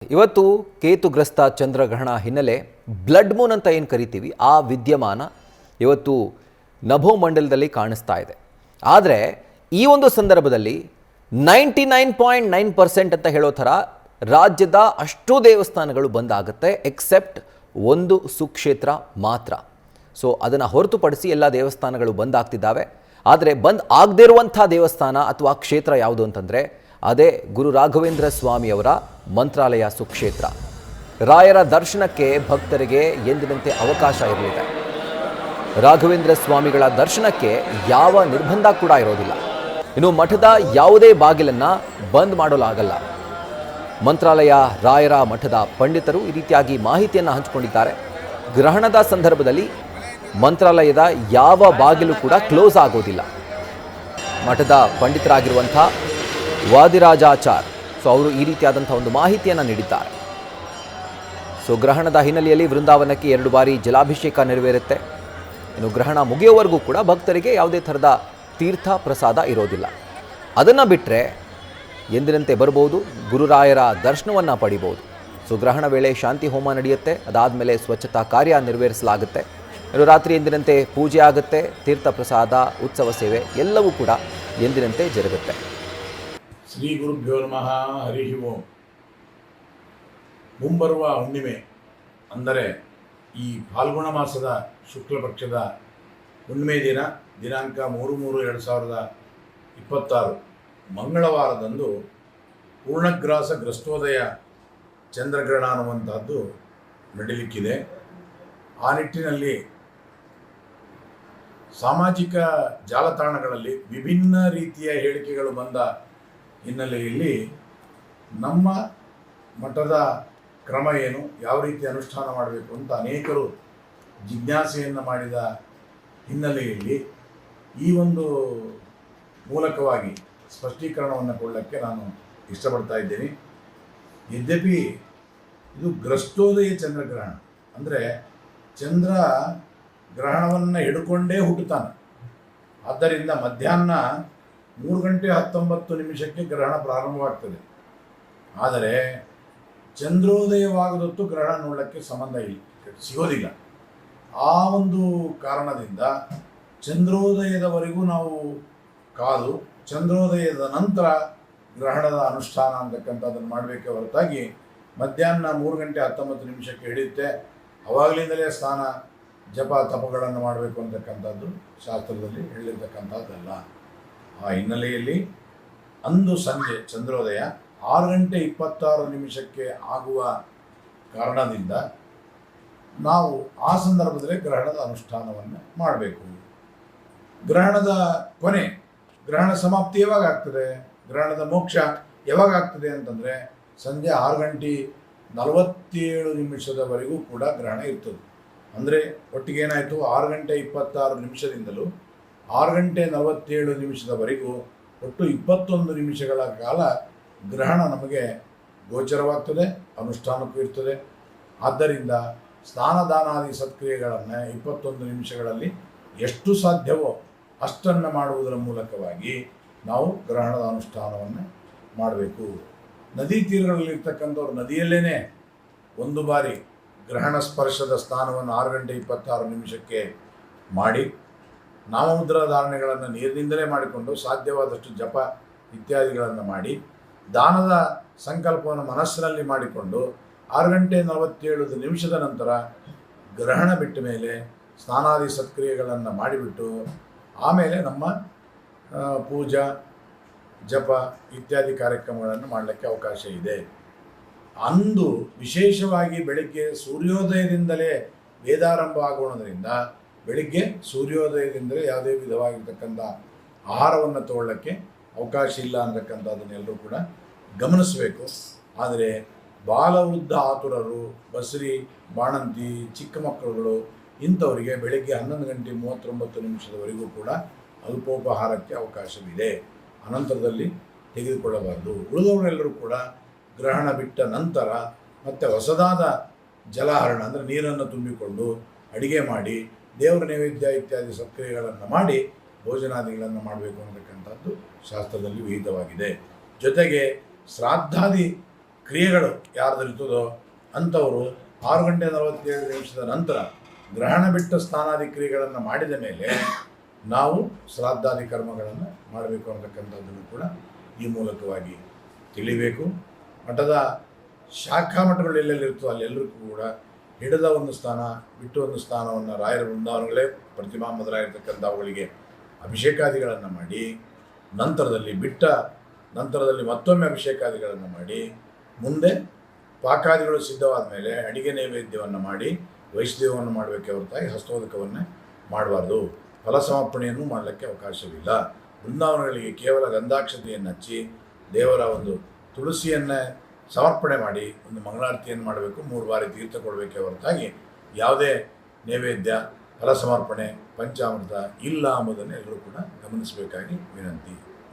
ಇವತ್ತು ಕೇತುಗ್ರಸ್ತ ಚಂದ್ರಗ್ರಹಣ ಹಿನ್ನೆಲೆ blood Moon ಅಂತ ಏನು ಕರಿತೀವಿ ಆ ವಿದ್ಯಮಾನ ಇವತ್ತು ನಭೋಮಂಡಲದಲ್ಲಿ ಕಾಣಿಸ್ತಾ ಇದೆ. ಆದರೆ ಈ ಒಂದು ಸಂದರ್ಭದಲ್ಲಿ 99.9% ಅಂತ ಹೇಳೋ ಥರ ರಾಜ್ಯದ ಅಷ್ಟೂ ದೇವಸ್ಥಾನಗಳು ಬಂದಾಗುತ್ತೆ, ಎಕ್ಸೆಪ್ಟ್ ಒಂದು ಸುಕ್ಷೇತ್ರ ಮಾತ್ರ. ಸೊ ಅದನ್ನು ಹೊರತುಪಡಿಸಿ ಎಲ್ಲ ದೇವಸ್ಥಾನಗಳು ಬಂದಾಗ್ತಿದ್ದಾವೆ. ಆದರೆ ಬಂದ್ ಆಗದೇ ಇರುವಂಥ ದೇವಸ್ಥಾನ ಅಥವಾ ಕ್ಷೇತ್ರ ಯಾವುದು ಅಂತಂದರೆ ಅದೇ ಗುರು ರಾಘವೇಂದ್ರ ಸ್ವಾಮಿಯವರ ಮಂತ್ರಾಲಯ ಸುಕ್ಷೇತ್ರ. ರಾಯರ ದರ್ಶನಕ್ಕೆ ಭಕ್ತರಿಗೆ ಎಂದಿನಂತೆ ಅವಕಾಶ ಇರಲಿದೆ. ರಾಘವೇಂದ್ರ ಸ್ವಾಮಿಗಳ ದರ್ಶನಕ್ಕೆ ಯಾವ ನಿರ್ಬಂಧ ಕೂಡ ಇರೋದಿಲ್ಲ. ಇನ್ನು ಮಠದ ಯಾವುದೇ ಬಾಗಿಲನ್ನು ಬಂದ್ ಮಾಡಲಾಗಲ್ಲ. ಮಂತ್ರಾಲಯ ರಾಯರ ಮಠದ ಪಂಡಿತರು ಈ ರೀತಿಯಾಗಿ ಮಾಹಿತಿಯನ್ನು ಹಂಚಿಕೊಂಡಿದ್ದಾರೆ. ಗ್ರಹಣದ ಸಂದರ್ಭದಲ್ಲಿ ಮಂತ್ರಾಲಯದ ಯಾವ ಬಾಗಿಲು ಕೂಡ ಕ್ಲೋಸ್ ಆಗೋದಿಲ್ಲ. ಮಠದ ಪಂಡಿತರಾಗಿರುವಂಥ ವಾದಿರಾಜಾಚಾರ್ ಅವರು ಈ ರೀತಿಯಾದಂಥ ಒಂದು ಮಾಹಿತಿಯನ್ನು ನೀಡಿದ್ದಾರೆ. ಸೊ ಗ್ರಹಣದ ಹಿನ್ನೆಲೆಯಲ್ಲಿ ವೃಂದಾವನಕ್ಕೆ 2 ಬಾರಿ ಜಲಾಭಿಷೇಕ ನೆರವೇರುತ್ತೆ. ಇನ್ನು ಗ್ರಹಣ ಮುಗಿಯುವವರೆಗೂ ಕೂಡ ಭಕ್ತರಿಗೆ ಯಾವುದೇ ಥರದ ತೀರ್ಥ ಪ್ರಸಾದ ಇರೋದಿಲ್ಲ. ಅದನ್ನು ಬಿಟ್ಟರೆ ಎಂದಿನಂತೆ ಬರ್ಬೋದು, ಗುರುರಾಯರ ದರ್ಶನವನ್ನು ಪಡಿಬೋದು. ಸೊ ಗ್ರಹಣ ವೇಳೆ ಶಾಂತಿ ಹೋಮ ನಡೆಯುತ್ತೆ. ಅದಾದಮೇಲೆ ಸ್ವಚ್ಛತಾ ಕಾರ್ಯ ನೆರವೇರಿಸಲಾಗುತ್ತೆ. ಇನ್ನು ರಾತ್ರಿ ಎಂದಿನಂತೆ ಪೂಜೆ ಆಗುತ್ತೆ. ತೀರ್ಥ ಪ್ರಸಾದ, ಉತ್ಸವ ಸೇವೆ ಎಲ್ಲವೂ ಕೂಡ ಎಂದಿನಂತೆ ಜರುಗುತ್ತೆ. ಶ್ರೀ ಗುರುಭ್ಯೋ ನಮಃ. ಹರಿ ಓಂ. ಮುಂಬರುವ ಹುಣ್ಣಿಮೆ ಅಂದರೆ ಈ ಫಾಲ್ಗುಣ ಮಾಸದ ಶುಕ್ಲ ಪಕ್ಷದ ಹುಣ್ಣಿಮೆ ದಿನ ದಿನಾಂಕ 3/3/2026 ಮಂಗಳವಾರದಂದು ಪೂರ್ಣಗ್ರಾಸ ಗ್ರಸ್ತೋದಯ ಚಂದ್ರಗ್ರಹಣ ಅನ್ನುವಂಥದ್ದು ನಡೀಲಿಕ್ಕಿದೆ. ಆ ನಿಟ್ಟಿನಲ್ಲಿ ಸಾಮಾಜಿಕ ಜಾಲತಾಣಗಳಲ್ಲಿ ವಿಭಿನ್ನ ರೀತಿಯ ಹೇಳಿಕೆಗಳು ಬಂದ ಹಿನ್ನೆಲೆಯಲ್ಲಿ ನಮ್ಮ ಮಠದ ಕ್ರಮ ಏನು, ಯಾವ ರೀತಿ ಅನುಷ್ಠಾನ ಮಾಡಬೇಕು ಅಂತ ಅನೇಕರು ಜಿಜ್ಞಾಸೆಯನ್ನು ಮಾಡಿದ ಹಿನ್ನೆಲೆಯಲ್ಲಿ ಈ ಒಂದು ಮೂಲಕವಾಗಿ ಸ್ಪಷ್ಟೀಕರಣವನ್ನು ಕೊಡಲಿಕ್ಕೆ ನಾನು ಇಷ್ಟಪಡ್ತಾ ಇದ್ದೇನೆ. ಯದ್ಯಪಿ ಇದು ಗ್ರಸ್ತೋದಯ ಚಂದ್ರಗ್ರಹಣ ಅಂದರೆ ಚಂದ್ರ ಗ್ರಹಣವನ್ನು ಹಿಡ್ಕೊಂಡೇ ಹುಟ್ಟುತ್ತಾನೆ. ಆದ್ದರಿಂದ ಮಧ್ಯಾಹ್ನ 3:19 ಗ್ರಹಣ ಪ್ರಾರಂಭವಾಗ್ತದೆ. ಆದರೆ ಚಂದ್ರೋದಯವಾಗದೊತ್ತು ಗ್ರಹಣ ನೋಡಲಿಕ್ಕೆ ಸಿಗೋದಿಲ್ಲ. ಆ ಒಂದು ಕಾರಣದಿಂದ ಚಂದ್ರೋದಯದವರೆಗೂ ನಾವು ಕಾದು ಚಂದ್ರೋದಯದ ನಂತರ ಗ್ರಹಣದ ಅನುಷ್ಠಾನ ಅಂತಕ್ಕಂಥದ್ದನ್ನು ಮಾಡಬೇಕೇ ಹೊರತಾಗಿ ಮಧ್ಯಾಹ್ನ 3:19 ಹಿಡಿಯುತ್ತೆ ಅವಾಗಲಿಂದಲೇ ಸ್ನಾನ ಜಪ ತಪಗಳನ್ನು ಮಾಡಬೇಕು ಅಂತಕ್ಕಂಥದ್ದು ಶಾಸ್ತ್ರದಲ್ಲಿ ಹೇಳಿರ್ತಕ್ಕಂಥದ್ದಲ್ಲ. ಆ ಹಿನ್ನೆಲೆಯಲ್ಲಿ ಅಂದು ಸಂಜೆ ಚಂದ್ರೋದಯ 6:26 ಆಗುವ ಕಾರಣದಿಂದ ನಾವು ಆ ಸಂದರ್ಭದಲ್ಲಿ ಗ್ರಹಣದ ಅನುಷ್ಠಾನವನ್ನು ಮಾಡಬೇಕು. ಗ್ರಹಣದ ಕೊನೆ, ಗ್ರಹಣ ಸಮಾಪ್ತಿ ಯಾವಾಗ ಆಗ್ತದೆ, ಗ್ರಹಣದ ಮೋಕ್ಷ ಯಾವಾಗ ಆಗ್ತದೆ ಅಂತಂದರೆ ಸಂಜೆ 6:47 ಕೂಡ ಗ್ರಹಣ ಇರ್ತದೆ. ಅಂದರೆ ಒಟ್ಟಿಗೆ ಏನಾಯಿತು, 6:26 6:47 ಒಟ್ಟು 21 ನಿಮಿಷಗಳ ಕಾಲ ಗ್ರಹಣ ನಮಗೆ ಗೋಚರವಾಗ್ತದೆ, ಅನುಷ್ಠಾನಕ್ಕೂ ಇರ್ತದೆ. ಆದ್ದರಿಂದ ಸ್ನಾನದಾನಾದಿ ಸತ್ಕ್ರಿಯೆಗಳನ್ನು 21 ನಿಮಿಷಗಳಲ್ಲಿ ಎಷ್ಟು ಸಾಧ್ಯವೋ ಅಷ್ಟನ್ನು ಮಾಡುವುದರ ಮೂಲಕವಾಗಿ ನಾವು ಗ್ರಹಣದ ಅನುಷ್ಠಾನವನ್ನು ಮಾಡಬೇಕು. ನದಿ ತೀರಗಳಲ್ಲಿರ್ತಕ್ಕಂಥವ್ರು ನದಿಯಲ್ಲೇ ಒಂದು ಬಾರಿ ಗ್ರಹಣ ಸ್ಪರ್ಶದ ಸ್ನಾನವನ್ನು 6:26 ಮಾಡಿ ನಾಮಮುದ್ರಾ ಧಾರಣೆಗಳನ್ನು ನೀರಿನಿಂದಲೇ ಮಾಡಿಕೊಂಡು ಸಾಧ್ಯವಾದಷ್ಟು ಜಪ ಇತ್ಯಾದಿಗಳನ್ನು ಮಾಡಿ ದಾನದ ಸಂಕಲ್ಪವನ್ನು ಮನಸ್ಸಿನಲ್ಲಿ ಮಾಡಿಕೊಂಡು 6:47 ನಂತರ ಗ್ರಹಣ ಬಿಟ್ಟ ಮೇಲೆ ಸ್ನಾನಾದಿ ಸತ್ಕ್ರಿಯೆಗಳನ್ನು ಮಾಡಿಬಿಟ್ಟು ಆಮೇಲೆ ನಮ್ಮ ಪೂಜಾ ಜಪ ಇತ್ಯಾದಿ ಕಾರ್ಯಕ್ರಮಗಳನ್ನು ಮಾಡಲಿಕ್ಕೆ ಅವಕಾಶ ಇದೆ. ಅಂದು ವಿಶೇಷವಾಗಿ ಬೆಳಗ್ಗೆ ಸೂರ್ಯೋದಯದಿಂದಲೇ ವೇದಾರಂಭ ಆಗೋಣದ್ರಿಂದ ಬೆಳಗ್ಗೆ ಸೂರ್ಯೋದಯದಿಂದಲೇ ಯಾವುದೇ ವಿಧವಾಗಿರ್ತಕ್ಕಂಥ ಆಹಾರವನ್ನು ತಗೊಳ್ಳೋಕ್ಕೆ ಅವಕಾಶ ಇಲ್ಲ ಅಂತಕ್ಕಂಥದ್ದನ್ನೆಲ್ಲರೂ ಕೂಡ ಗಮನಿಸಬೇಕು. ಆದರೆ ಬಾಲವೃದ್ಧ ಆತುರರು, ಬಸರಿ, ಬಾಣಂತಿ, ಚಿಕ್ಕ ಮಕ್ಕಳುಗಳು ಇಂಥವರಿಗೆ ಬೆಳಗ್ಗೆ 11:39 ಕೂಡ ಅಲ್ಪೋಪಹಾರಕ್ಕೆ ಅವಕಾಶವಿದೆ. ಅನಂತರದಲ್ಲಿ ತೆಗೆದುಕೊಳ್ಳಬಾರದು. ಉಳಿದವರೆಲ್ಲರೂ ಕೂಡ ಗ್ರಹಣ ಬಿಟ್ಟ ನಂತರ ಮತ್ತೆ ಹೊಸದಾದ ಜಲಹರಣ ಅಂದರೆ ನೀರನ್ನು ತುಂಬಿಕೊಂಡು ಅಡಿಗೆ ಮಾಡಿ ದೇವರ ನೈವೇದ್ಯ ಇತ್ಯಾದಿ ಸತ್ಕ್ರಿಯೆಗಳನ್ನು ಮಾಡಿ ಭೋಜನಾದಿಗಳನ್ನು ಮಾಡಬೇಕು ಅನ್ನತಕ್ಕಂಥದ್ದು ಶಾಸ್ತ್ರದಲ್ಲಿ ವಿಹಿತವಾಗಿದೆ. ಜೊತೆಗೆ ಶ್ರಾದ್ದಾದಿ ಕ್ರಿಯೆಗಳು ಯಾರ್ದಿರ್ತದೋ ಅಂಥವರು 6 ಗಂಟೆ 47 ನಿಮಿಷದ ನಂತರ ಗ್ರಹಣ ಬಿಟ್ಟು ಸ್ನಾನಾದಿ ಕ್ರಿಯೆಗಳನ್ನು ಮಾಡಿದ ಮೇಲೆ ನಾವು ಶ್ರಾದ್ದಾದಿ ಕರ್ಮಗಳನ್ನು ಮಾಡಬೇಕು ಅನ್ನತಕ್ಕಂಥದ್ದನ್ನು ಕೂಡ ಈ ಮೂಲಕವಾಗಿ ತಿಳಿಬೇಕು. ಮಠದ ಶಾಖಾ ಮಠಗಳು ಎಲ್ಲೆಲ್ಲಿರ್ತೋ ಅಲ್ಲೆಲ್ಲರಿಗೂ ಕೂಡ ಹಿಡಿದ ಒಂದು ಸ್ಥಾನ ಬಿಟ್ಟು ಒಂದು ಸ್ಥಾನವನ್ನು ರಾಯರ ಬೃಂದಾವನಗಳೇ ಪ್ರತಿಮಾ ಮೊದಲಾಗಿರ್ತಕ್ಕಂಥವುಗಳಿಗೆ ಅಭಿಷೇಕಾದಿಗಳನ್ನು ಮಾಡಿ ನಂತರದಲ್ಲಿ ಬಿಟ್ಟ ನಂತರದಲ್ಲಿ ಮತ್ತೊಮ್ಮೆ ಅಭಿಷೇಕಾದಿಗಳನ್ನು ಮಾಡಿ ಮುಂದೆ ಪಾಕಾದಿಗಳು ಸಿದ್ಧವಾದ ಮೇಲೆ ಅಡಿಗೆ ನೈವೇದ್ಯವನ್ನು ಮಾಡಿ ವೈಷ್ಣವವನ್ನು ಮಾಡಬೇಕೆ ಹೊರತಾಗಿ ಹಸ್ತೋದಕವನ್ನೇ ಮಾಡಬಾರ್ದು. ಫಲಸಮರ್ಪಣೆಯನ್ನು ಮಾಡಲಿಕ್ಕೆ ಅವಕಾಶವಿಲ್ಲ. ಬೃಂದಾವನಗಳಿಗೆ ಕೇವಲ ಗಂಧಾಕ್ಷತೆಯನ್ನು ಹಚ್ಚಿ ದೇವರ ಒಂದು ತುಳಸಿಯನ್ನೇ ಸಮರ್ಪಣೆ ಮಾಡಿ ಒಂದು ಮಂಗಳಾರತಿಯನ್ನು ಮಾಡಬೇಕು, 3 ಬಾರಿ ತೀರ್ಥ ಕೊಡಬೇಕೆ ಹೊರತಾಗಿ ಯಾವುದೇ ನೈವೇದ್ಯ ಫಲ ಸಮರ್ಪಣೆ ಪಂಚಾಮೃತ ಇಲ್ಲ ಎಂಬುದನ್ನು ಎಲ್ಲರೂ ಕೂಡ ಗಮನಿಸಬೇಕಾಗಿ ವಿನಂತಿ.